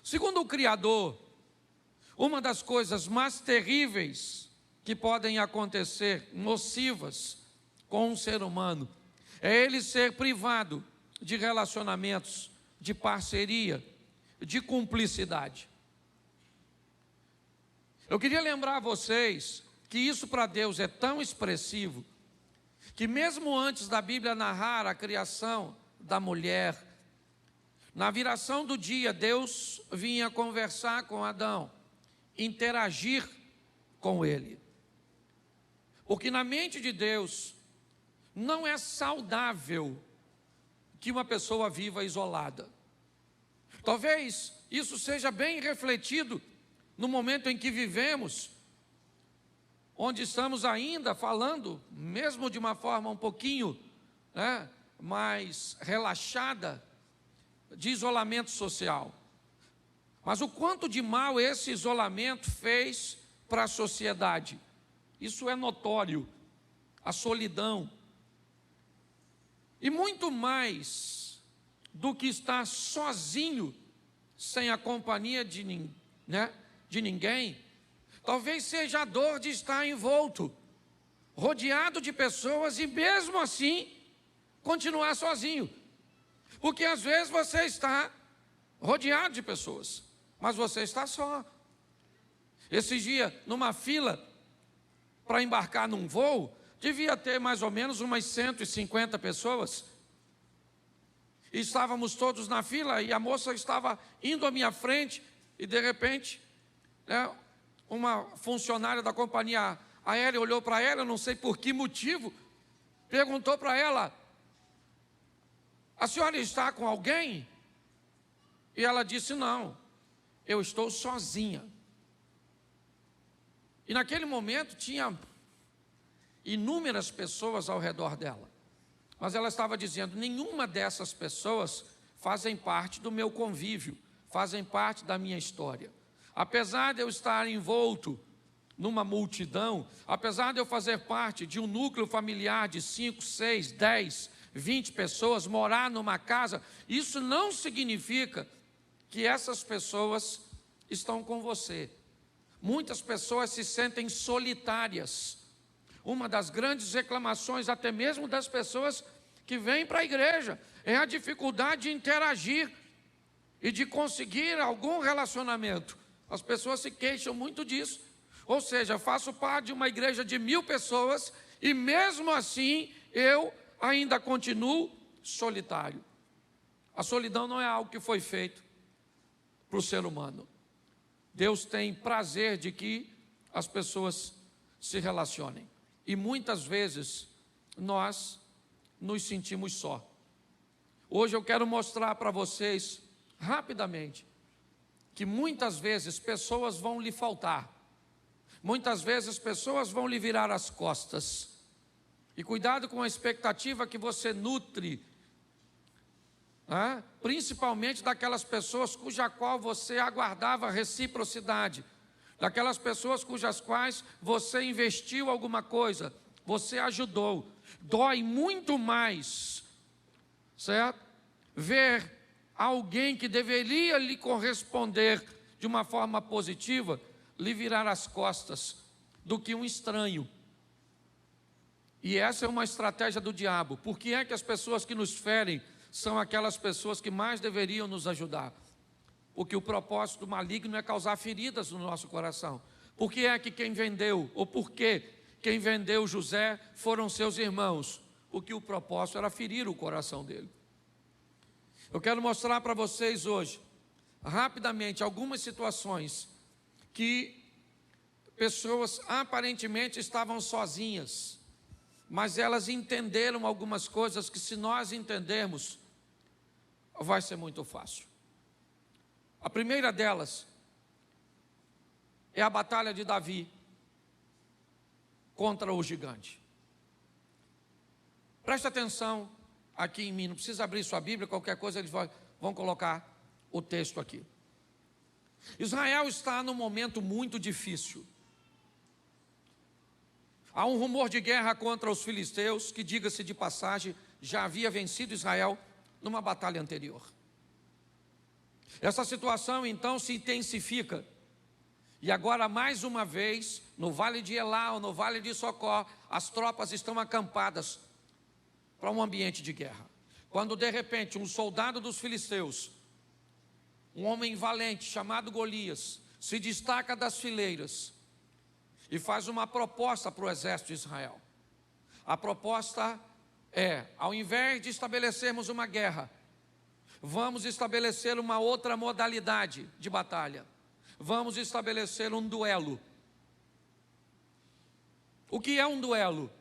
Segundo o Criador, uma das coisas mais terríveis que podem acontecer, nocivas, com um ser humano, é ele ser privado de relacionamentos, de parceria, de cumplicidade. Eu queria lembrar a vocês que isso para Deus é tão expressivo, que mesmo antes da Bíblia narrar a criação da mulher, na viração do dia, Deus vinha conversar com Adão, interagir com ele. Porque na mente de Deus, não é saudável que uma pessoa viva isolada. Talvez isso seja bem refletido no momento em que vivemos, onde estamos ainda falando, mesmo de uma forma um pouquinho mais relaxada, de isolamento social. Mas o quanto de mal esse isolamento fez para a sociedade, isso é notório. A solidão. E muito mais do que estar sozinho, sem a companhia de ninguém, talvez seja a dor de estar envolto, rodeado de pessoas e mesmo assim continuar sozinho. Porque às vezes você está rodeado de pessoas, mas você está só. Esse dia, numa fila para embarcar num voo, devia ter mais ou menos umas 150 pessoas. E estávamos todos na fila e a moça estava indo à minha frente e de repente, uma funcionária da companhia aérea olhou para ela, não sei por que motivo, perguntou para ela: a senhora está com alguém? E ela disse: não, eu estou sozinha. E naquele momento tinha inúmeras pessoas ao redor dela, mas ela estava dizendo: nenhuma dessas pessoas fazem parte do meu convívio, fazem parte da minha história. Apesar de eu estar envolto numa multidão, apesar de eu fazer parte de um núcleo familiar de 5, 6, 10, 20 pessoas, morar numa casa, isso não significa que essas pessoas estão com você. Muitas pessoas se sentem solitárias. Uma das grandes reclamações, até mesmo das pessoas que vêm para a igreja, é a dificuldade de interagir e de conseguir algum relacionamento. As pessoas se queixam muito disso. Ou seja, faço parte de uma igreja de 1000 pessoas e mesmo assim eu ainda continuo solitário. A solidão não é algo que foi feito para o ser humano. Deus tem prazer de que as pessoas se relacionem. E muitas vezes nós nos sentimos só. Hoje eu quero mostrar para vocês, rapidamente, que muitas vezes pessoas vão lhe faltar. Muitas vezes pessoas vão lhe virar as costas. E cuidado com a expectativa que você nutre, principalmente daquelas pessoas cuja qual você aguardava reciprocidade, daquelas pessoas cujas quais você investiu alguma coisa, você ajudou. Dói muito mais, certo? Ver alguém que deveria lhe corresponder de uma forma positiva lhe virar as costas do que um estranho. E essa é uma estratégia do diabo. Por que é que as pessoas que nos ferem são aquelas pessoas que mais deveriam nos ajudar? Porque o propósito do maligno é causar feridas no nosso coração. Por que é que quem vendeu, ou por que quem vendeu José foram seus irmãos? Porque o propósito era ferir o coração dele. Eu quero mostrar para vocês hoje, rapidamente, algumas situações que pessoas aparentemente estavam sozinhas, mas elas entenderam algumas coisas que, se nós entendermos, vai ser muito fácil. A primeira delas é a batalha de Davi contra o gigante. Presta atenção aqui em mim, não precisa abrir sua Bíblia, qualquer coisa eles vão colocar o texto aqui. Israel está num momento muito difícil. Há um rumor de guerra contra os filisteus, que, diga-se de passagem, já havia vencido Israel numa batalha anterior. Essa situação então se intensifica. E agora mais uma vez, no Vale de Elau, no Vale de Socó, as tropas estão acampadas para um ambiente de guerra. Quando de repente um soldado dos filisteus, um homem valente chamado Golias, se destaca das fileiras e faz uma proposta para o exército de Israel. A proposta é, ao invés de estabelecermos uma guerra, vamos estabelecer uma outra modalidade de batalha. Vamos estabelecer um duelo. O que é um duelo?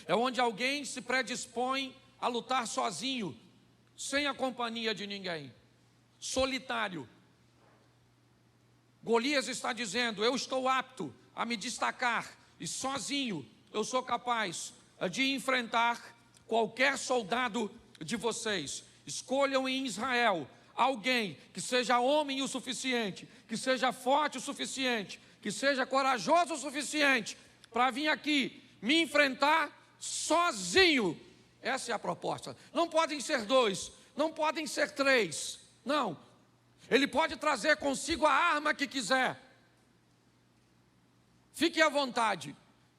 É onde alguém se predispõe a lutar sozinho, sem a companhia de ninguém, solitário. Golias está dizendo, eu estou apto a me destacar, e sozinho eu sou capaz de enfrentar qualquer soldado de vocês. Escolham em Israel alguém que seja homem o suficiente, que seja forte o suficiente, que seja corajoso o suficiente para vir aqui me enfrentar sozinho. Essa é a proposta. Não podem ser dois, não podem ser três, não. Ele pode trazer consigo a arma que quiser. Fique à vontade.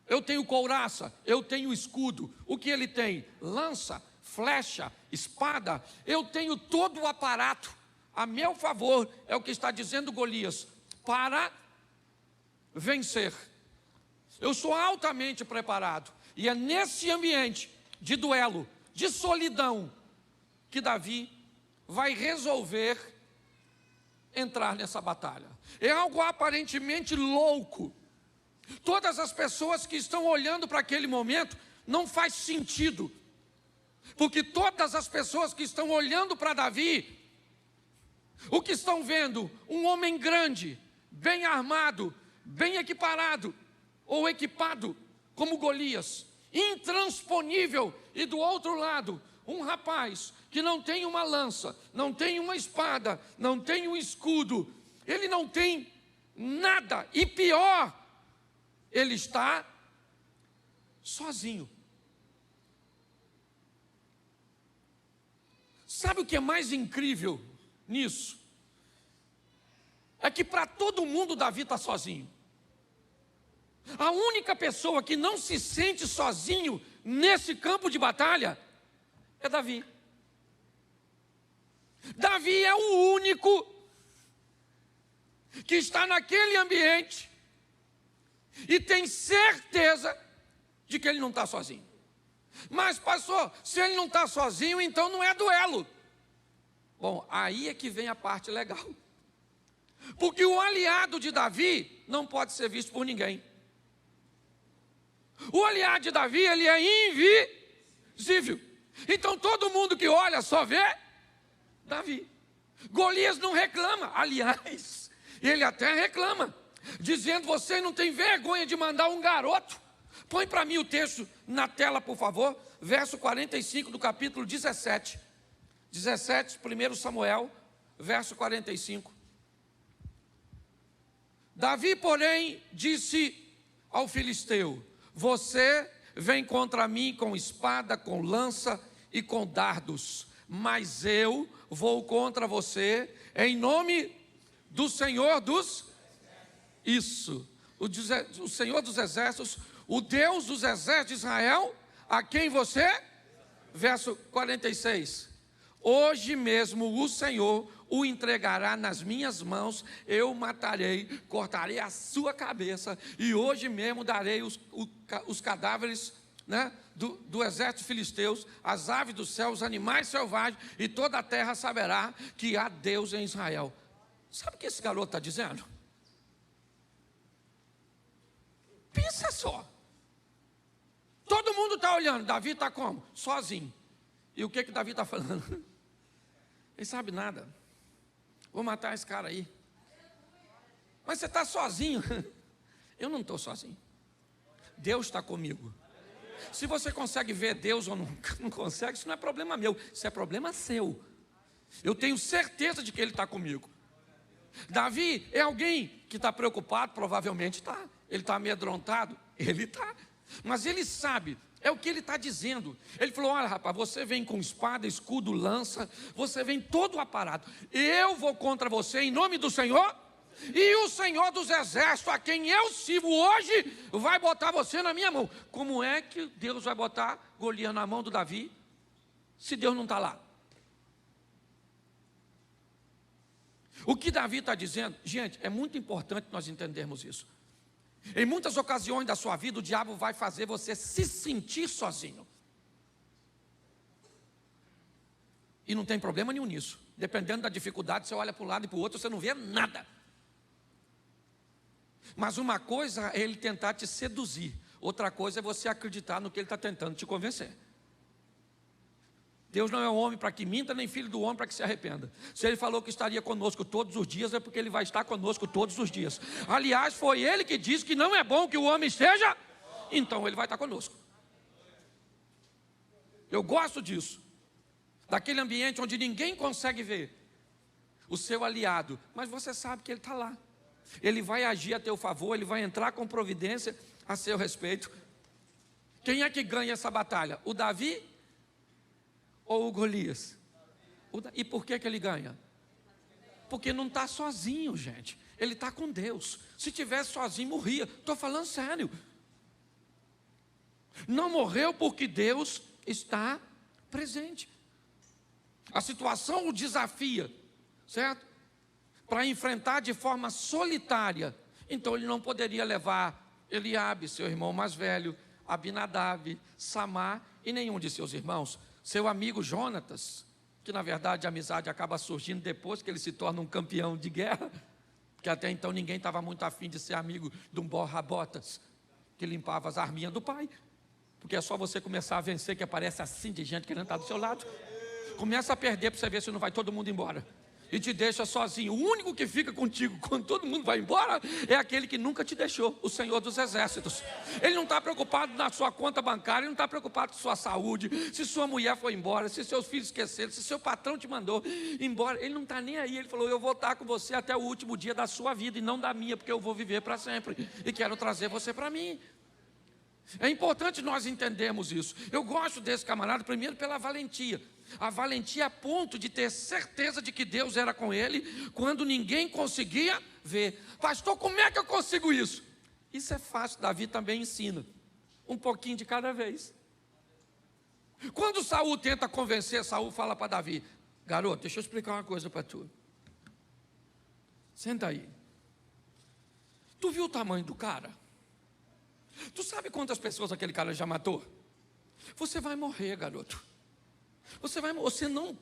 Eu tenho couraça, eu tenho escudo. O que ele tem? Lança, flecha, espada. Eu tenho todo o aparato a meu favor, é o que está dizendo Golias, para vencer. Eu sou altamente preparado. E é nesse ambiente de duelo, de solidão, que Davi vai resolver entrar nessa batalha. É algo aparentemente louco. Todas as pessoas que estão olhando para aquele momento, não faz sentido. Porque todas as pessoas que estão olhando para Davi, o que estão vendo? Um homem grande, bem armado, bem equiparado, ou equipado, como Golias, intransponível. E do outro lado, um rapaz que não tem uma lança, não tem uma espada, não tem um escudo, ele não tem nada, e pior, ele está sozinho. Sabe o que é mais incrível nisso? É que para todo mundo Davi está sozinho. A única pessoa que não se sente sozinho nesse campo de batalha é Davi. Davi é o único que está naquele ambiente e tem certeza de que ele não está sozinho. Mas pastor, se ele não está sozinho, então não é duelo. Bom, aí é que vem a parte legal. Porque o aliado de Davi não pode ser visto por ninguém. O aliado de Davi, ele é invisível. Então todo mundo que olha só vê Davi. Golias não reclama, aliás, ele até reclama, dizendo, você não tem vergonha de mandar um garoto? Põe para mim o texto na tela, por favor, verso 45 do capítulo 17. 17, 1 Samuel, verso 45. Davi, porém, disse ao filisteu, você vem contra mim com espada, com lança e com dardos, mas eu vou contra você em nome do Senhor dos... Isso, o Senhor dos exércitos, o Deus dos exércitos de Israel, a quem você... Verso 46. Hoje mesmo o Senhor o entregará nas minhas mãos, eu matarei, cortarei a sua cabeça, e hoje mesmo darei os cadáveres, né, do exército filisteus, as aves do céu, os animais selvagens, e toda a terra saberá que há Deus em Israel. Sabe o que esse garoto está dizendo? Pensa só. Todo mundo está olhando, Davi está como? Sozinho. E o que Davi está falando? Ele sabe nada. Vou matar esse cara aí. Mas você está sozinho. Eu não estou sozinho. Deus está comigo. Se você consegue ver Deus ou não consegue, isso não é problema meu, isso é problema seu. Eu tenho certeza de que Ele está comigo. Davi é alguém que está preocupado, provavelmente está. Ele está amedrontado, ele está. Mas ele sabe, É o que ele está dizendo. Ele falou: olha, rapaz, você vem com espada, escudo, lança, você vem todo aparado. Eu vou contra você em nome do Senhor, e o Senhor dos exércitos, a quem eu sirvo hoje, vai botar você na minha mão. Como é que Deus vai botar Golias na mão do Davi, se Deus não está lá? O que Davi está dizendo, gente, é muito importante nós entendermos isso. Em muitas ocasiões da sua vida, o diabo vai fazer você se sentir sozinho. E não tem problema nenhum nisso. Dependendo da dificuldade, você olha para um lado e para o outro, você não vê nada. Mas uma coisa é ele tentar te seduzir, outra coisa é você acreditar no que ele está tentando te convencer. Deus não é homem para que minta, nem filho do homem para que se arrependa. Se ele falou que estaria conosco todos os dias, é porque ele vai estar conosco todos os dias. Aliás, foi ele que disse que não é bom que o homem esteja, então ele vai estar conosco. Eu gosto disso, daquele ambiente onde ninguém consegue ver o seu aliado, mas você sabe que ele está lá. Ele vai agir a teu favor, ele vai entrar com providência a seu respeito. Quem é que ganha essa batalha? O Davi ou o Golias? E por que ele ganha? Porque não está sozinho, gente. Ele está com Deus. Se tivesse sozinho, morria. Estou falando sério. Não morreu porque Deus está presente. A situação o desafia, certo? Para enfrentar de forma solitária. Então ele não poderia levar Eliabe, seu irmão mais velho, Abinadab, Samar e nenhum de seus irmãos. Seu amigo Jonatas, que na verdade a amizade acaba surgindo depois que ele se torna um campeão de guerra, porque até então ninguém estava muito afim de ser amigo de um borra-botas, que limpava as arminhas do pai, porque é só você começar a vencer que aparece assim de gente querendo estar do seu lado. Começa a perder para você ver se não vai todo mundo embora. E te deixa sozinho. O único que fica contigo quando todo mundo vai embora é aquele que nunca te deixou, o Senhor dos exércitos. Ele não está preocupado na sua conta bancária, ele não está preocupado com sua saúde, se sua mulher foi embora, se seus filhos esqueceram, se seu patrão te mandou embora. Ele não está nem aí. Ele falou: eu vou estar com você até o último dia da sua vida e não da minha, porque eu vou viver para sempre e quero trazer você para mim. É importante nós entendermos isso. Eu gosto desse camarada, primeiro pela valentia. A valentia a ponto de ter certeza de que Deus era com ele, quando ninguém conseguia ver. Pastor, como é que eu consigo isso? Isso é fácil, Davi também ensina. Um pouquinho de cada vez. Quando Saul tenta convencer, Saul fala para Davi: garoto, deixa eu explicar uma coisa para tu. Senta aí. Tu viu o tamanho do cara? Tu sabe quantas pessoas aquele cara já matou? Você vai morrer, garoto. Você não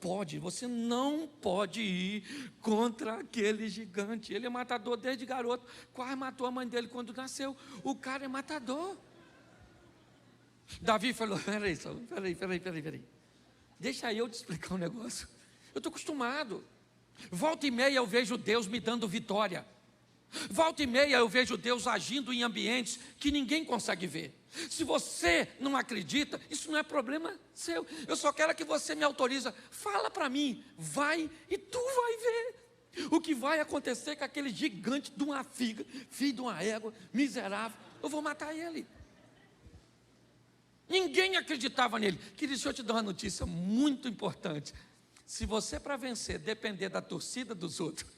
pode ir contra aquele gigante. Ele é matador desde garoto. Quase matou a mãe dele quando nasceu. O cara é matador. Davi falou: peraí. Deixa eu te explicar um negócio. Eu estou acostumado. Volta e meia eu vejo Deus me dando vitória. Volta e meia eu vejo Deus agindo em ambientes que ninguém consegue ver. Se você não acredita, isso não é problema seu. Eu só quero que você me autorize. Fala para mim, vai e tu vai ver o que vai acontecer com aquele gigante de uma figa, filho de uma égua, miserável. Eu vou matar ele. Ninguém acreditava nele. Querido, deixa eu te dar uma notícia muito importante. Se você, para vencer, depender da torcida dos outros,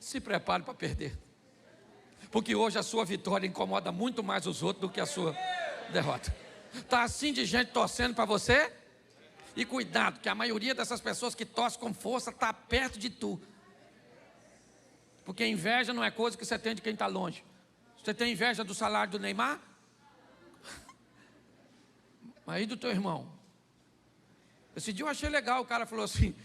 se prepare para perder. Porque hoje a sua vitória incomoda muito mais os outros do que a sua derrota. Está assim de gente torcendo para você? E cuidado, que a maioria dessas pessoas que torcem com força está perto de tu. Porque inveja não é coisa que você tem de quem está longe. Você tem inveja do salário do Neymar? Aí do teu irmão. Esse dia eu achei legal, o cara falou assim: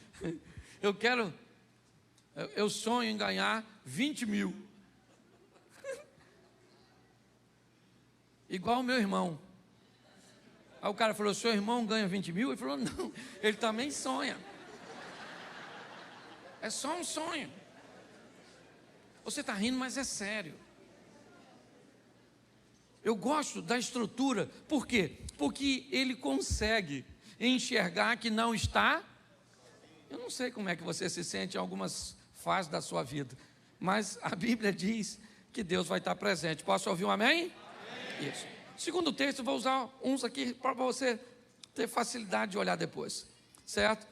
eu sonho em ganhar 20 mil. Igual o meu irmão. Aí o cara falou: seu irmão ganha 20 mil? Ele falou: não, ele também sonha. É só um sonho. Você está rindo, mas é sério. Eu gosto da estrutura. Por quê? Porque ele consegue enxergar que não está. Eu não sei como é que você se sente em algumas fases da sua vida, mas a Bíblia diz que Deus vai estar presente. Posso ouvir um amém? Isso. segundo texto, eu vou usar uns aqui para você ter facilidade de olhar depois, certo?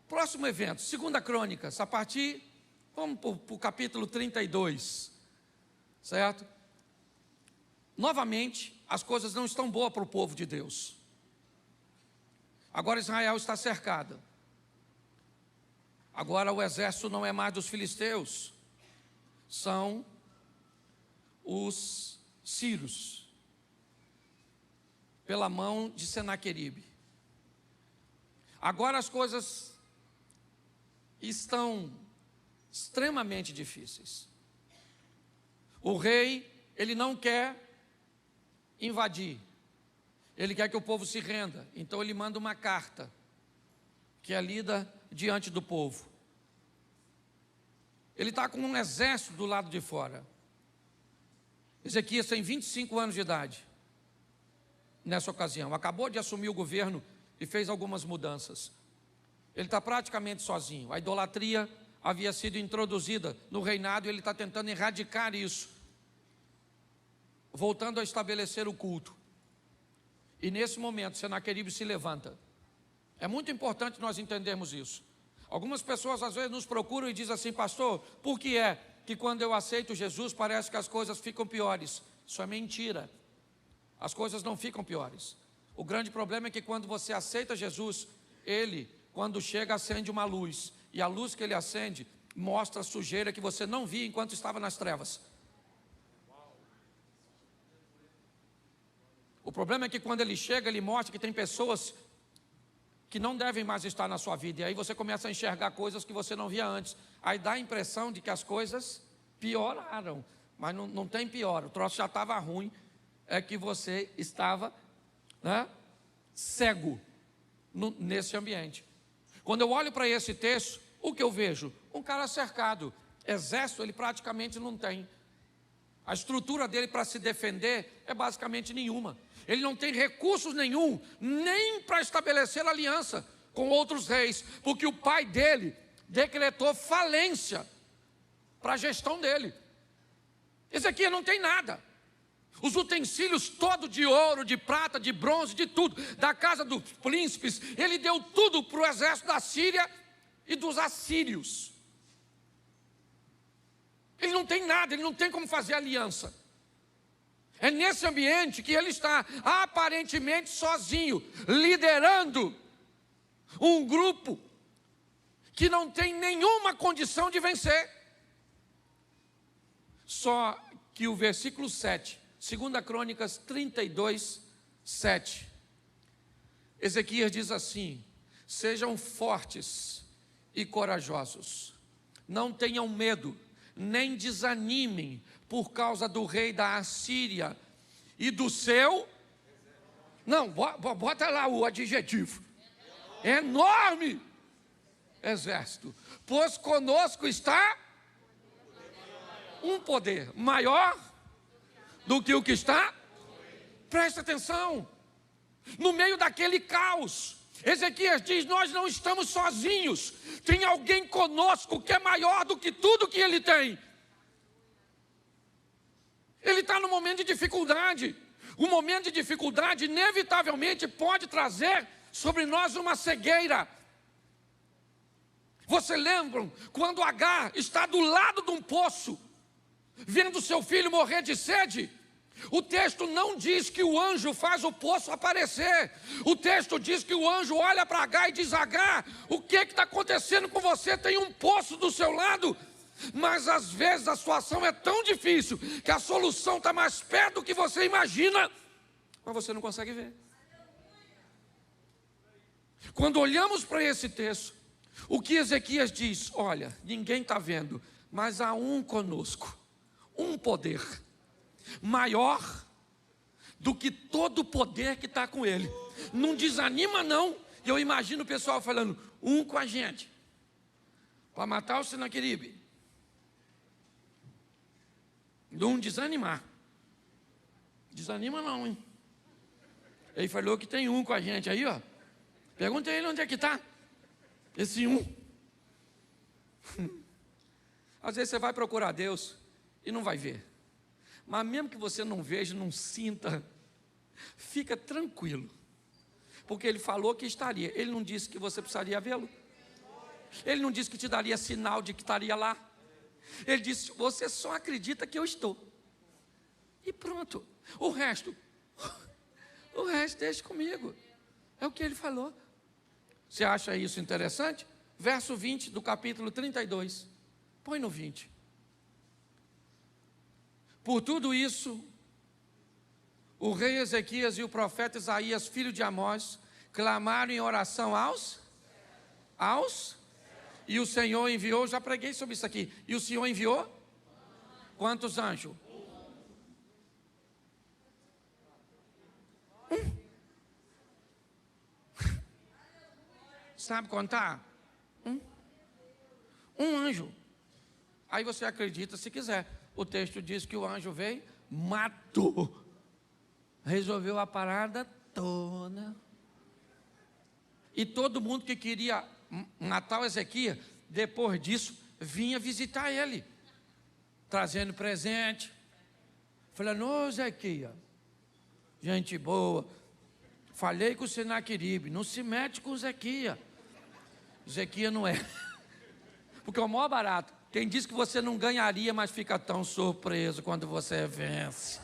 Próximo evento, 2 Crônicas, a partir, vamos para o capítulo 32, certo? Novamente, as coisas não estão boas para o povo de Deus. Agora Israel está cercada. Agora o exército não é mais dos filisteus, são os sírios, pela mão de Senaqueribe. Agora as coisas estão extremamente difíceis. O rei, ele não quer invadir, ele quer que o povo se renda, então ele manda uma carta, que é lida diante do povo. Ele está com um exército do lado de fora. Ezequias tem 25 anos de idade, nessa ocasião, acabou de assumir o governo e fez algumas mudanças. Ele está praticamente sozinho, a idolatria havia sido introduzida no reinado e ele está tentando erradicar isso, voltando a estabelecer o culto. E nesse momento, Senaqueribe se levanta. É muito importante nós entendermos isso. Algumas pessoas às vezes nos procuram e dizem assim: pastor, por que é que quando eu aceito Jesus parece que as coisas ficam piores? Isso é mentira. As coisas não ficam piores. O grande problema é que quando você aceita Jesus, Ele, quando chega, acende uma luz. E a luz que Ele acende mostra a sujeira que você não via enquanto estava nas trevas. O problema é que quando Ele chega, Ele mostra que tem pessoas que não devem mais estar na sua vida. E aí você começa a enxergar coisas que você não via antes. Aí dá a impressão de que as coisas pioraram. Mas não tem pior, o troço já estava ruim. É que você estava, né, cego nesse ambiente. Quando eu olho para esse texto, o que eu vejo? Um cara cercado. Exército ele praticamente não tem. A estrutura dele para se defender é basicamente nenhuma. Ele não tem recursos nenhum, nem para estabelecer aliança com outros reis, porque o pai dele decretou falência para a gestão dele. Ezequias não tem nada. Os utensílios todos de ouro, de prata, de bronze, de tudo, da casa dos príncipes, ele deu tudo para o exército da Síria e dos assírios. Ele não tem nada, ele não tem como fazer aliança. É nesse ambiente que ele está aparentemente sozinho, liderando um grupo que não tem nenhuma condição de vencer. Só que o versículo 7, 2 Crônicas 32, 7. Ezequias diz assim: sejam fortes e corajosos, não tenham medo, nem desanimem por causa do rei da Assíria e do seu... Não, bota lá o adjetivo. Enorme exército. Pois conosco está um poder maior do que o que está. Presta atenção. No meio daquele caos, Ezequias diz: nós não estamos sozinhos. Tem alguém conosco que é maior do que tudo que ele tem. Ele está num momento de dificuldade. O momento de dificuldade inevitavelmente pode trazer sobre nós uma cegueira. Você lembram quando Agar está do lado de um poço, vendo seu filho morrer de sede? O texto não diz que o anjo faz o poço aparecer. O texto diz que o anjo olha para Agar e diz: Agar, o que está acontecendo com você? Tem um poço do seu lado. Mas às vezes a situação é tão difícil que a solução está mais perto do que você imagina, mas você não consegue ver. Quando olhamos para esse texto, o que Ezequias diz? Olha, ninguém está vendo, mas há um conosco, um poder maior do que todo o poder que está com ele. Não desanima não. Eu imagino o pessoal falando: um com a gente para matar o Senaqueribe. Não desanimar. Desanima não, hein? Ele falou que tem um com a gente aí, ó. Pergunta a ele onde é que está esse um. Às vezes você vai procurar Deus e não vai ver. Mas mesmo que você não veja, não sinta, fica tranquilo. Porque ele falou que estaria. Ele não disse que você precisaria vê-lo. Ele não disse que te daria sinal de que estaria lá. Ele disse, você só acredita que eu estou. E pronto. O resto deixa comigo. É o que ele falou. Você acha isso interessante? Verso 20 do capítulo 32. Põe no 20. Por tudo isso, o rei Ezequias e o profeta Isaías, filho de Amós, clamaram em oração aos, e o Senhor enviou, já preguei sobre isso aqui, e o Senhor enviou quantos anjos? Sabe contar? Um anjo. Aí você acredita se quiser. O texto diz que o anjo veio, matou, resolveu a parada toda. E todo mundo que queria matar o Ezequias, depois disso, vinha visitar ele, trazendo presente, falando, ô Ezequias, gente boa, falei com o Senaqueribe, não se mete com o Ezequias. Ezequias não é, porque é o maior barato. Quem diz que você não ganharia, mas fica tão surpreso quando você vence.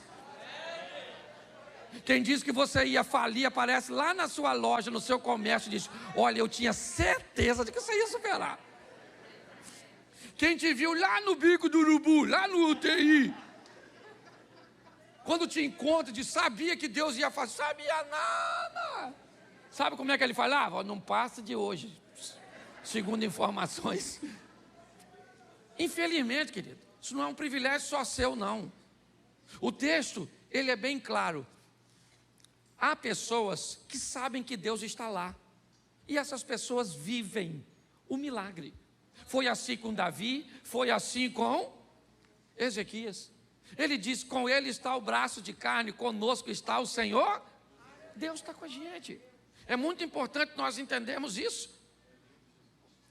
Quem diz que você ia falir, aparece lá na sua loja, no seu comércio, e diz, olha, eu tinha certeza de que você ia superar. Quem te viu lá no bico do urubu, lá no UTI, quando te encontra, diz, sabia que Deus ia fazer, sabia nada. Sabe como é que ele falava? Não passa de hoje, segundo informações. Infelizmente, querido, isso não é um privilégio só seu, não. O texto, ele é bem claro. Há pessoas que sabem que Deus está lá. E essas pessoas vivem o milagre. Foi assim com Davi, foi assim com Ezequias. Ele diz, com ele está o braço de carne, conosco está o Senhor. Deus está com a gente. É muito importante nós entendermos isso.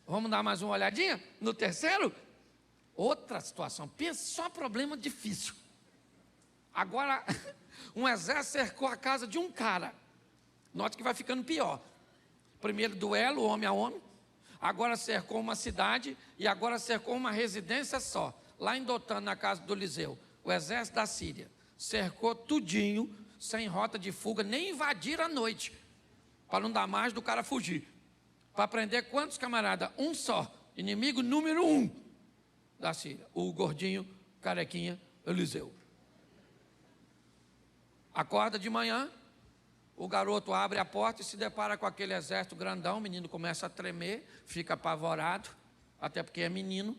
Vamos dar mais uma olhadinha no terceiro? Outra situação, pensa, só problema difícil. Agora, um exército cercou a casa de um cara. Note que vai ficando pior. Primeiro duelo, homem a homem. Agora cercou uma cidade e agora cercou uma residência só. Lá em Dotã, na casa do Eliseu. O exército da Síria cercou tudinho, sem rota de fuga, nem invadir à noite. Para não dar mais do cara fugir. Para prender quantos camaradas? Um só. Inimigo número 1 da Síria. O gordinho, carequinha, Eliseu. Acorda de manhã, o garoto abre a porta e se depara com aquele exército grandão. O menino começa a tremer, fica apavorado, até porque é menino.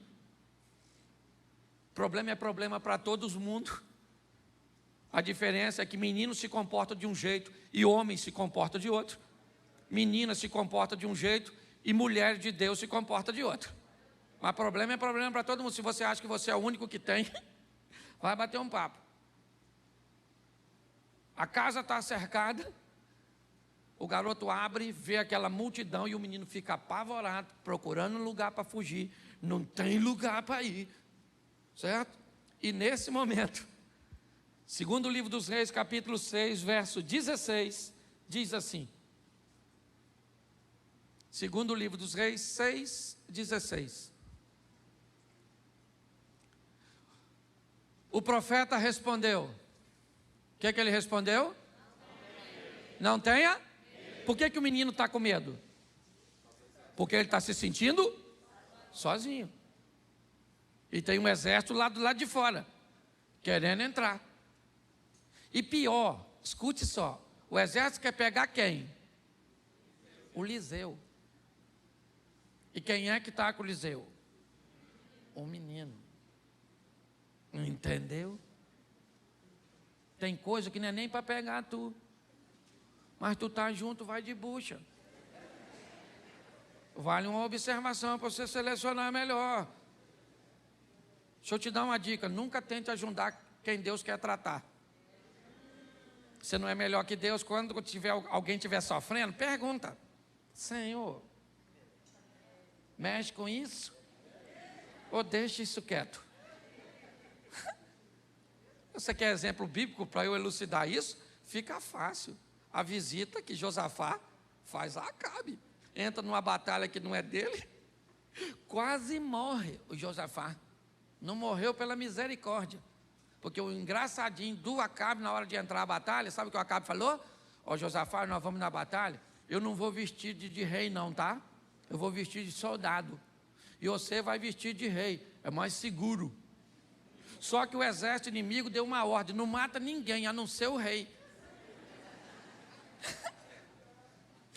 Problema é problema para todo mundo. A diferença é que menino se comporta de um jeito e homem se comporta de outro. Menina se comporta de um jeito e mulher de Deus se comporta de outro. Mas problema é problema para todo mundo. Se você acha que você é o único que tem, vai bater um papo. A casa está cercada, o garoto abre, vê aquela multidão e o menino fica apavorado, procurando um lugar para fugir. Não tem lugar para ir, certo? E nesse momento, segundo o livro dos Reis, capítulo 6, verso 16, diz assim. Segundo o livro dos Reis, 6, 16. O profeta respondeu. O que ele respondeu? Não tenha? Por que o menino está com medo? Porque ele está se sentindo sozinho. E tem um exército lá do lado de fora, querendo entrar. E pior, escute só, o exército quer pegar quem? O Eliseu. E quem é que está com o Eliseu? O menino. Não entendeu? Tem coisa que não é nem para pegar tu. Mas tu tá junto, vai de bucha. Vale uma observação para você selecionar melhor. Deixa eu te dar uma dica. Nunca tente ajudar quem Deus quer tratar. Você não é melhor que Deus. Quando alguém estiver sofrendo, pergunta. Senhor, mexe com isso? Ou deixa isso quieto? Você quer exemplo bíblico para eu elucidar isso? Fica fácil. A visita que Josafá faz a Acabe. Entra numa batalha que não é dele, quase morre o Josafá. Não morreu pela misericórdia. Porque o engraçadinho do Acabe, na hora de entrar na batalha, sabe o que o Acabe falou? Ó, Josafá, nós vamos na batalha, eu não vou vestir de rei não, tá? Eu vou vestir de soldado. E você vai vestir de rei, é mais seguro. Só que o exército inimigo deu uma ordem, não mata ninguém, a não ser o rei.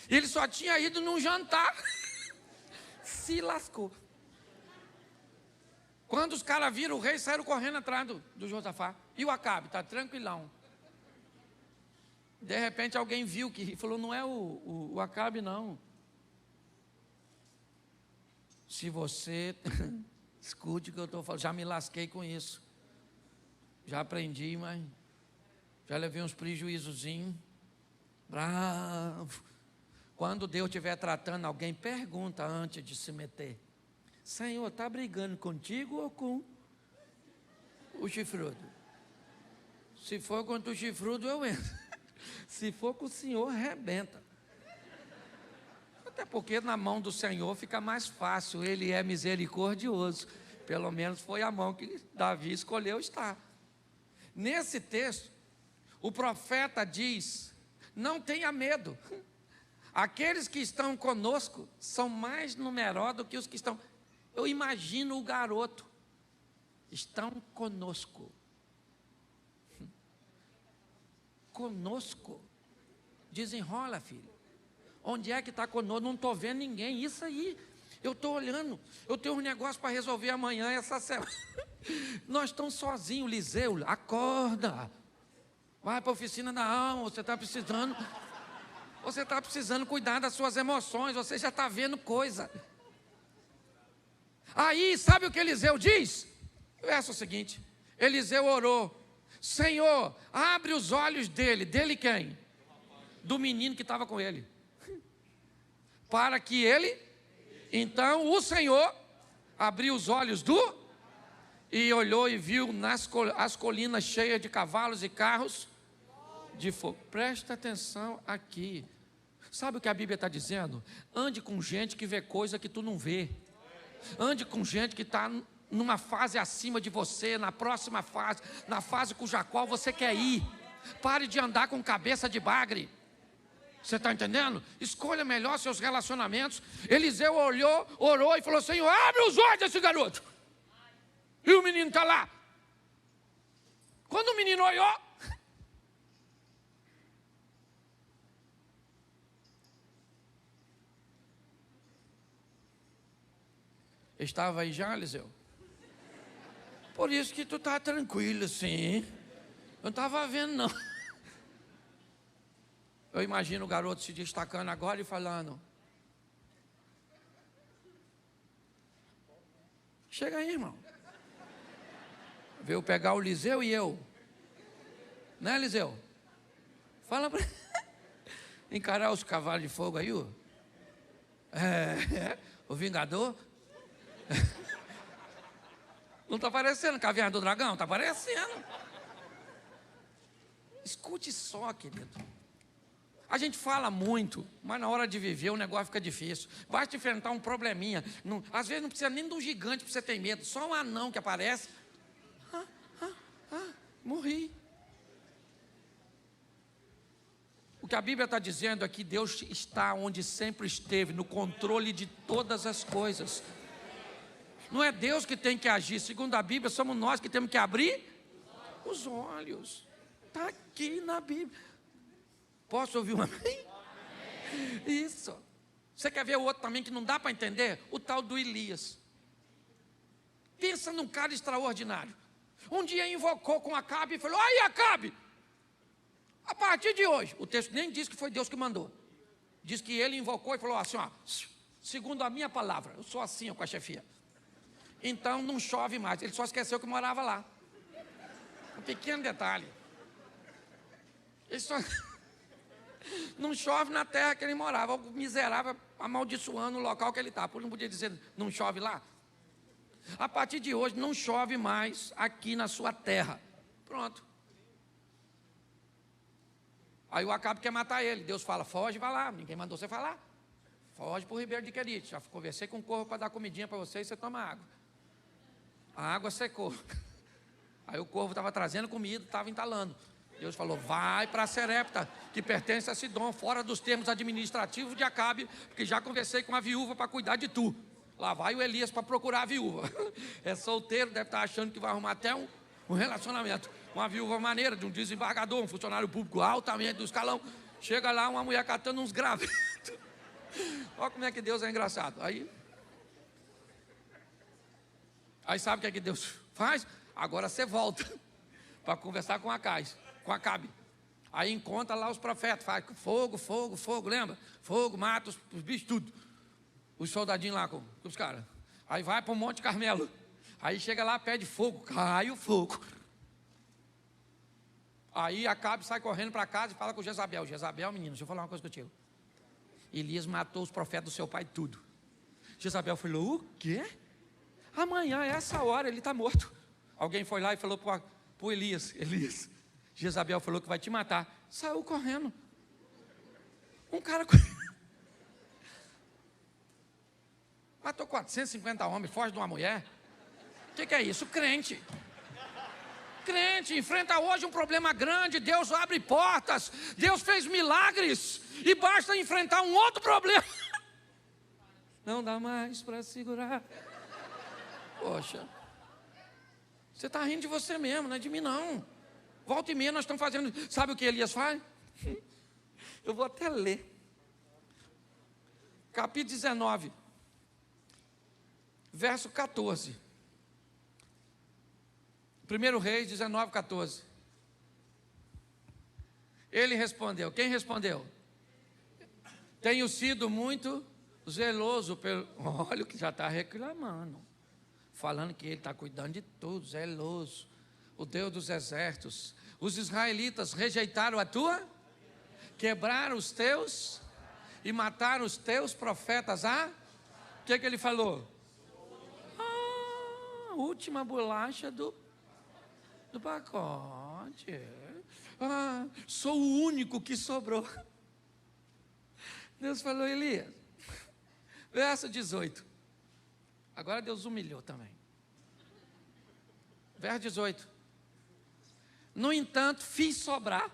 Ele só tinha ido num jantar. Se lascou. Quando os caras viram o rei, saíram correndo atrás do Josafá. E o Acabe, está tranquilão. De repente alguém viu que falou, não é o Acabe não. Se você, escute o que eu estou falando, já me lasquei com isso. Já aprendi, mas já levei uns prejuízozinhos. Bravo. Quando Deus estiver tratando alguém, pergunta antes de se meter. Senhor, está brigando contigo ou com o chifrudo? Se for contra o chifrudo, eu entro. Se for com o Senhor, arrebenta. Até porque na mão do Senhor fica mais fácil. Ele é misericordioso. Pelo menos foi a mão que Davi escolheu estar. Nesse texto, o profeta diz, não tenha medo. Aqueles que estão conosco são mais numerosos do que os que estão. Eu imagino o garoto. Estão conosco. Conosco. Desenrola, filho. Onde é que está conosco? Não estou vendo ninguém. Isso aí. Eu estou olhando. Eu tenho um negócio para resolver amanhã, essa semana. Nós estamos sozinhos, Liseu. Acorda. Vai para a oficina da alma. Você está precisando. Você está precisando cuidar das suas emoções. Você já está vendo coisa. Aí, sabe o que Eliseu diz? O verso seguinte. Eliseu orou. Senhor, abre os olhos dele. Dele quem? Do menino que estava com ele. Para que ele... Então o Senhor abriu os olhos do... E olhou e viu as colinas cheias de cavalos e carros de fogo. Presta atenção aqui. Sabe o que a Bíblia está dizendo? Ande com gente que vê coisa que tu não vê. Ande com gente que está numa fase acima de você, na próxima fase, na fase cuja qual você quer ir. Pare de andar com cabeça de bagre. Você está entendendo? Escolha melhor seus relacionamentos. Eliseu olhou, orou e falou, Senhor, abre os olhos desse garoto. E o menino está lá. Quando o menino olhou, estava aí já, Eliseu? Por isso que tu está tranquilo, sim. Eu não estava vendo, não. Eu imagino o garoto se destacando agora e falando. Chega aí, irmão. Veio pegar o Liseu e eu. Né, Liseu? Fala para encarar os cavalos de fogo aí, ó. O Vingador. Não está aparecendo Caverna do Dragão? Está aparecendo. Escute só, querido. A gente fala muito, mas na hora de viver o negócio fica difícil. Basta enfrentar um probleminha. Não, às vezes não precisa nem de um gigante para você ter medo. Só um anão que aparece. Morri. O que a Bíblia está dizendo é que Deus está onde sempre esteve, no controle de todas as coisas. Não é Deus que tem que agir. Segundo a Bíblia, somos nós que temos que abrir os olhos. Está aqui na Bíblia. Posso ouvir um amém? Amém? Isso. Você quer ver o outro também que não dá para entender? O tal do Elias. Pensa num cara extraordinário. Um dia invocou com Acabe e falou, aí Acabe, a partir de hoje, o texto nem diz que foi Deus que mandou. Diz que ele invocou e falou assim, ó, segundo a minha palavra, eu sou assim ó, com a chefia. Então não chove mais. Ele só esqueceu que morava lá. Um pequeno detalhe. Ele só... Não chove na terra que ele morava. O miserável amaldiçoando o local que ele está. Por não podia dizer, não chove lá. A partir de hoje, não chove mais aqui na sua terra. Pronto. Aí o Acabe quer matar ele. Deus fala, foge, vai lá. Ninguém mandou você falar. Foge para o Ribeiro de Querite. Já conversei com o corvo para dar comidinha para você e você toma água. A água secou. Aí o corvo estava trazendo comida, estava entalando. Deus falou, vai para Serepta, que pertence a Sidom, fora dos termos administrativos de Acabe, porque já conversei com a viúva para cuidar de tu. Lá vai o Elias para procurar a viúva. É solteiro, deve estar achando que vai arrumar até um relacionamento. Uma viúva maneira, de um desembargador, um funcionário público altamente do escalão. Chega lá uma mulher catando uns gravetos. Olha como é que Deus é engraçado. Aí sabe o que é que Deus faz? Agora você volta para conversar com Acabe. Aí encontra lá os profetas, faz fogo, fogo, fogo, lembra? Fogo, mata os bichos, tudo. Os soldadinhos lá com os caras. Aí vai para o Monte Carmelo. Aí chega lá, pede fogo, cai o fogo. Aí Acabe sai correndo para casa e fala com Jezabel. Jezabel, menino, deixa eu falar uma coisa contigo. Elias matou os profetas do seu pai, tudo. Jezabel falou, o quê? Amanhã, essa hora, ele está morto. Alguém foi lá e falou para o Elias, Jezabel falou que vai te matar. Saiu correndo. Um cara matou 450 homens, foge de uma mulher. O que é isso? Crente. Crente enfrenta hoje um problema grande. Deus abre portas, Deus fez milagres, e basta enfrentar um outro problema. Não dá mais para segurar. Poxa, você está rindo de você mesmo, não é de mim não. Volta e meia nós estamos fazendo. Sabe o que Elias faz? Eu vou até ler. Capítulo 19, verso 14. 1 Reis 19, 14. Ele respondeu. Quem respondeu? Tenho sido muito zeloso pelo... Olha o que já está reclamando. Falando que ele está cuidando de tudo, zeloso. O Deus dos exércitos. Os israelitas rejeitaram a tua, quebraram os teus e mataram os teus profetas. O que ele falou? Última bolacha do pacote. Sou o único que sobrou. Deus falou, Elias, verso 18. Agora Deus humilhou também. Verso 18. No entanto, fiz sobrar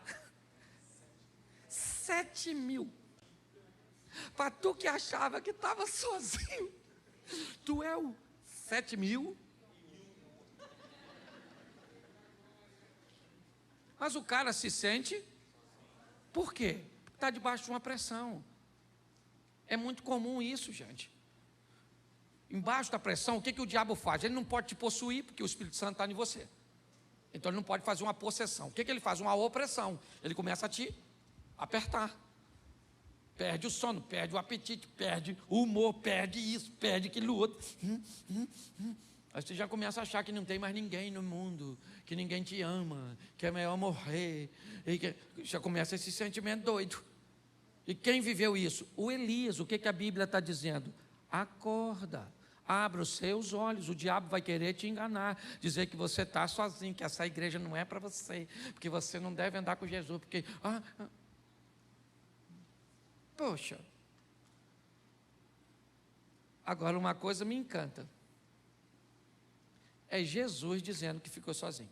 7.000. Para tu que achava que estava sozinho, tu é o 7.000. Mas o cara se sente, por quê? Porque está debaixo de uma pressão. É muito comum isso, gente. Embaixo da pressão, o que o diabo faz? Ele não pode te possuir, porque o Espírito Santo está em você. Então ele não pode fazer uma possessão. O que ele faz? Uma opressão. Ele começa a te apertar. Perde o sono, perde o apetite, perde o humor, perde isso, perde aquilo outro. Aí você já começa a achar que não tem mais ninguém no mundo, que ninguém te ama, que é melhor morrer. Já começa esse sentimento doido. E quem viveu isso? O Elias. O que a Bíblia está dizendo? Acorda, abra os seus olhos. O diabo vai querer te enganar, dizer que você está sozinho, que essa igreja não é para você, porque você não deve andar com Jesus, porque... Poxa. Agora uma coisa me encanta. É Jesus dizendo que ficou sozinho.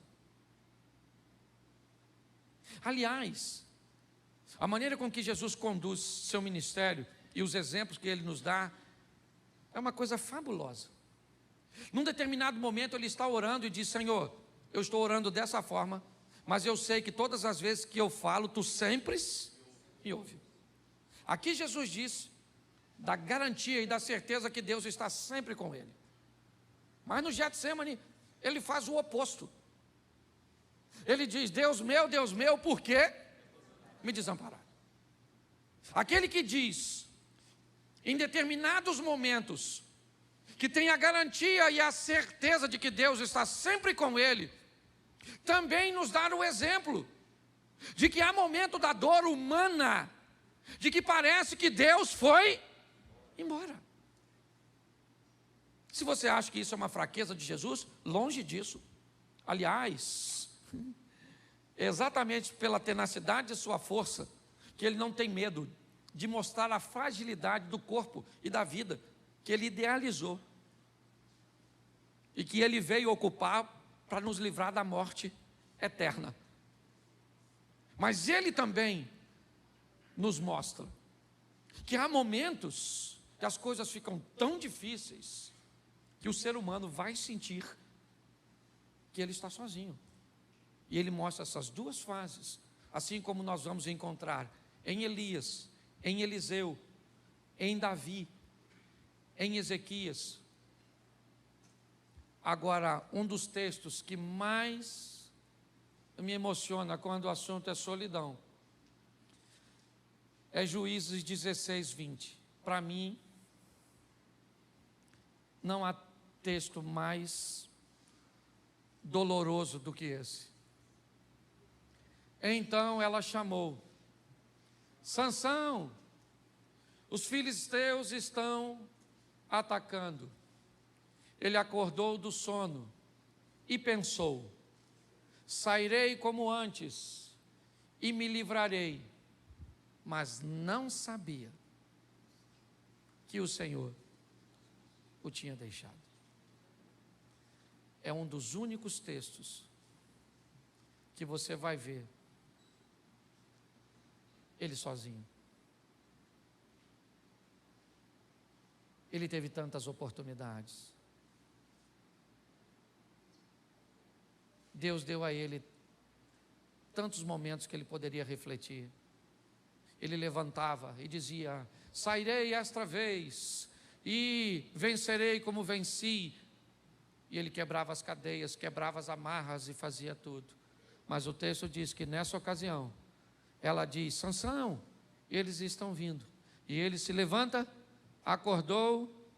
Aliás, a maneira com que Jesus conduz seu ministério e os exemplos que ele nos dá é uma coisa fabulosa. Num determinado momento ele está orando e diz, Senhor, eu estou orando dessa forma, mas eu sei que todas as vezes que eu falo, tu sempre me ouve. Aqui Jesus diz da garantia e da certeza que Deus está sempre com ele. Mas no Getsemane, ele faz o oposto. Ele diz, Deus meu, por que me desamparar? Aquele que diz, em determinados momentos, que tem a garantia e a certeza de que Deus está sempre com ele, também nos dá o exemplo de que há momento da dor humana, de que parece que Deus foi embora. Se você acha que isso é uma fraqueza de Jesus, longe disso. Aliás, exatamente pela tenacidade de sua força, que ele não tem medo de mostrar a fragilidade do corpo e da vida que ele idealizou e que ele veio ocupar para nos livrar da morte eterna. Mas ele também nos mostra que há momentos que as coisas ficam tão difíceis que o ser humano vai sentir que ele está sozinho. E ele mostra essas duas fases, assim como nós vamos encontrar em Elias, em Eliseu, em Davi, em Ezequias. Agora, um dos textos que mais me emociona quando o assunto é solidão é Juízes 16, 20. Para mim, não há texto mais doloroso do que esse. Então ela chamou: Sansão, os filisteus estão atacando. Ele acordou do sono e pensou: sairei como antes e me livrarei. Mas não sabia que o Senhor o tinha deixado. É um dos únicos textos que você vai ver ele sozinho. Ele teve tantas oportunidades. Deus deu a ele tantos momentos que ele poderia refletir. Ele levantava e dizia: sairei esta vez e vencerei como venci. E ele quebrava as cadeias, quebrava as amarras e fazia tudo. Mas o texto diz que nessa ocasião, ela diz: Sansão, eles estão vindo. E ele se levanta, acordou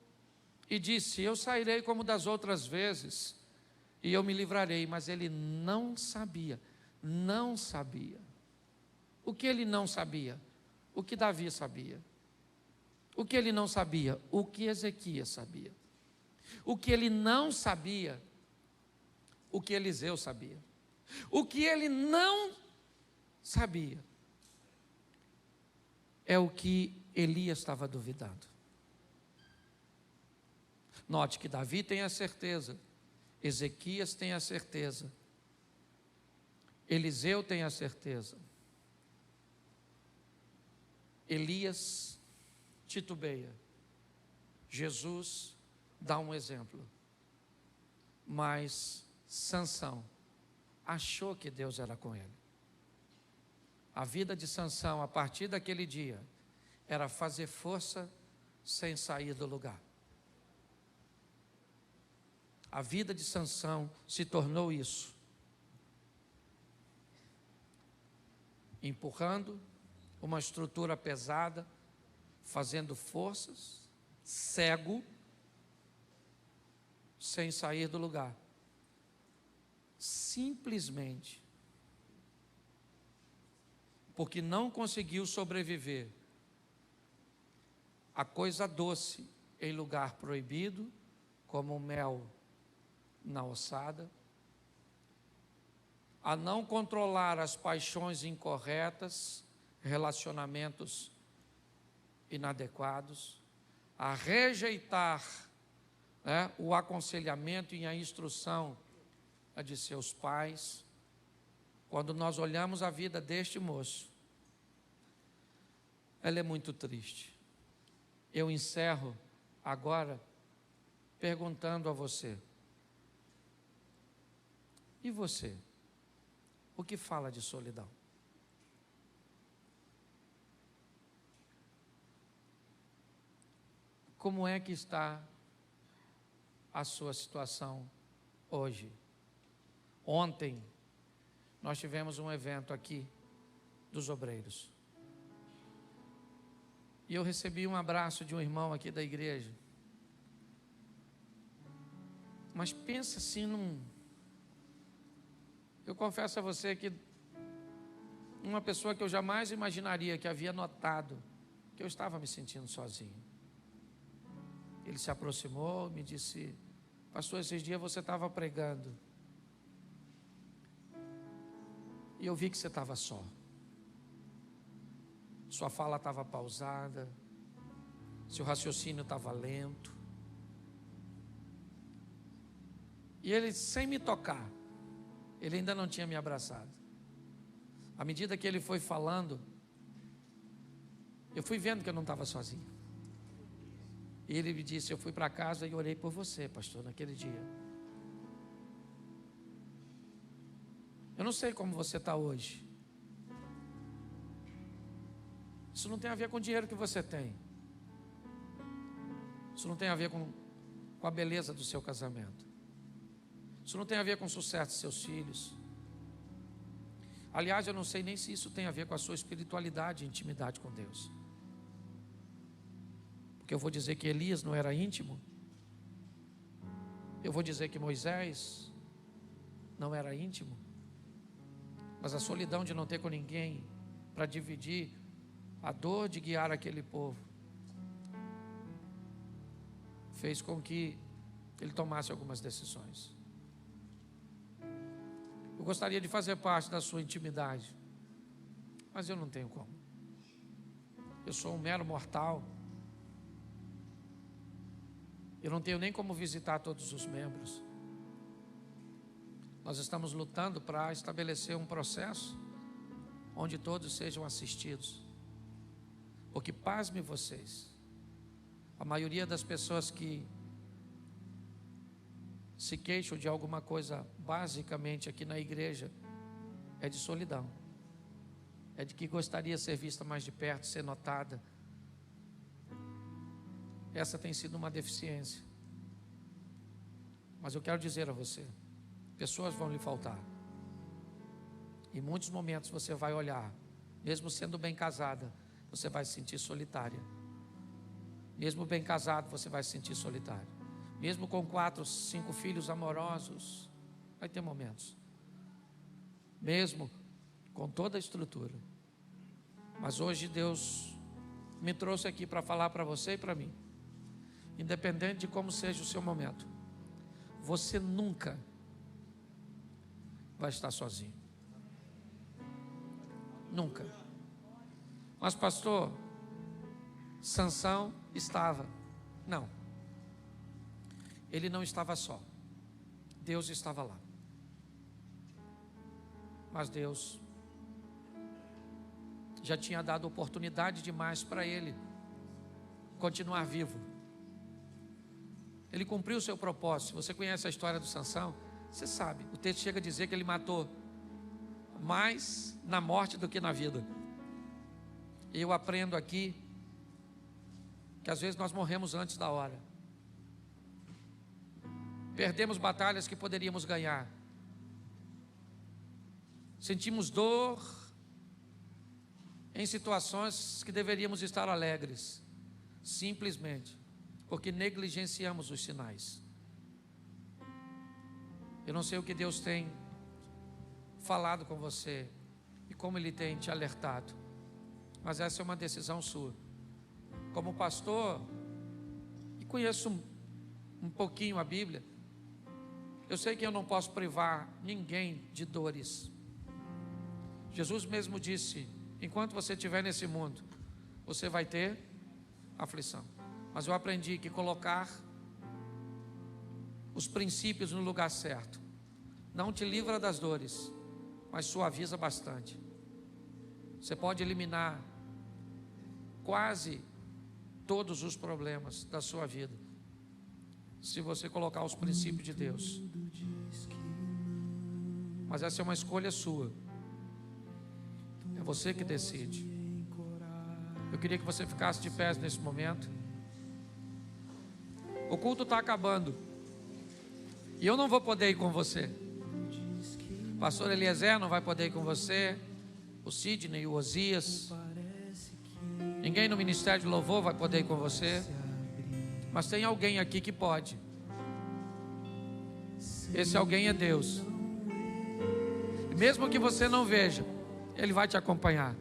e disse: eu sairei como das outras vezes e eu me livrarei. Mas ele não sabia. O que ele não sabia? O que Davi sabia. O que ele não sabia? O que Ezequias sabia. O que ele não sabia? O que Eliseu sabia. O que ele não sabia é o que Elias estava duvidando. Note que Davi tem a certeza, Ezequias tem a certeza, Eliseu tem a certeza, Elias titubeia, Jesus dá um exemplo, mas Sansão achou que Deus era com ele. A vida de Sansão, a partir daquele dia, era fazer força sem sair do lugar. A vida de Sansão se tornou isso. Empurrando uma estrutura pesada, fazendo forças, cego, sem sair do lugar. Simplesmente porque não conseguiu sobreviver a coisa doce em lugar proibido, como o mel na ossada, a não controlar as paixões incorretas, relacionamentos inadequados, a rejeitar o aconselhamento e a instrução de seus pais. Quando nós olhamos a vida deste moço, ela é muito triste. Eu encerro agora perguntando a você: e você? O que fala de solidão? Como é que está a sua situação hoje? Ontem nós tivemos um evento aqui dos obreiros. E eu recebi um abraço de um irmão aqui da igreja. Mas pensa assim Eu confesso a você que uma pessoa que eu jamais imaginaria que havia notado que eu estava me sentindo sozinho. Ele se aproximou e me disse: pastor, esses dias você estava pregando E eu vi que você estava só. Sua fala estava pausada, seu raciocínio estava lento. E ele, sem me tocar, ele ainda não tinha me abraçado. À medida que ele foi falando, eu fui vendo que eu não estava sozinho. E ele me disse: eu fui para casa e orei por você, pastor, naquele dia. Eu não sei como você está hoje. Isso não tem a ver com o dinheiro que você tem. Isso não tem a ver com a beleza do seu casamento. Isso não tem a ver com o sucesso de seus filhos. Aliás, eu não sei nem se isso tem a ver com a sua espiritualidade e intimidade com Deus. Porque eu vou dizer que Elias não era íntimo. Eu vou dizer que Moisés não era íntimo. Mas a solidão de não ter com ninguém para dividir a dor de guiar aquele povo fez com que ele tomasse algumas decisões. Eu gostaria de fazer parte da sua intimidade, mas eu não tenho como. Eu sou um mero mortal. Eu não tenho nem como visitar todos os membros. Nós estamos lutando para estabelecer um processo onde todos sejam assistidos. Porque, pasme vocês, a maioria das pessoas que se queixam de alguma coisa, basicamente aqui na igreja, é de solidão. É de que gostaria de ser vista mais de perto, ser notada. Essa tem sido uma deficiência. Mas eu quero dizer a você, pessoas vão lhe faltar. Em muitos momentos você vai olhar, mesmo sendo bem casada, você vai se sentir solitária. Mesmo bem casado, você vai se sentir solitário. Mesmo com 4, 5 filhos amorosos, vai ter momentos. Mesmo com toda a estrutura. Mas hoje Deus me trouxe aqui para falar para você e para mim. Independente de como seja o seu momento, você nunca vai estar sozinho. Nunca. Mas pastor, Sansão estava. Não. Ele não estava só. Deus estava lá. Mas Deus já tinha dado oportunidade demais para ele continuar vivo. Ele cumpriu o seu propósito. Se você conhece a história do Sansão, você sabe. O texto chega a dizer que ele matou mais na morte do que na vida. E eu aprendo aqui que às vezes nós morremos antes da hora. Perdemos batalhas que poderíamos ganhar. Sentimos dor em situações que deveríamos estar alegres, simplesmente porque negligenciamos os sinais. Eu não sei o que Deus tem falado com você e como Ele tem te alertado, mas essa é uma decisão sua. Como pastor, e conheço um pouquinho a Bíblia, eu sei que eu não posso privar ninguém de dores. Jesus mesmo disse: enquanto você estiver nesse mundo, você vai ter aflição. Mas eu aprendi que colocar os princípios no lugar certo não te livra das dores, mas suaviza bastante. Você pode eliminar quase todos os problemas da sua vida se você colocar os princípios de Deus. Mas essa é uma escolha sua. É você que decide. Eu queria que você ficasse de pé nesse momento. O culto está acabando e eu não vou poder ir com você. O pastor Eliezer não vai poder ir com você, o Sidney, o Osias, ninguém no Ministério de Louvor vai poder ir com você. Mas tem alguém aqui que pode. Esse alguém é Deus. E mesmo que você não veja, Ele vai te acompanhar.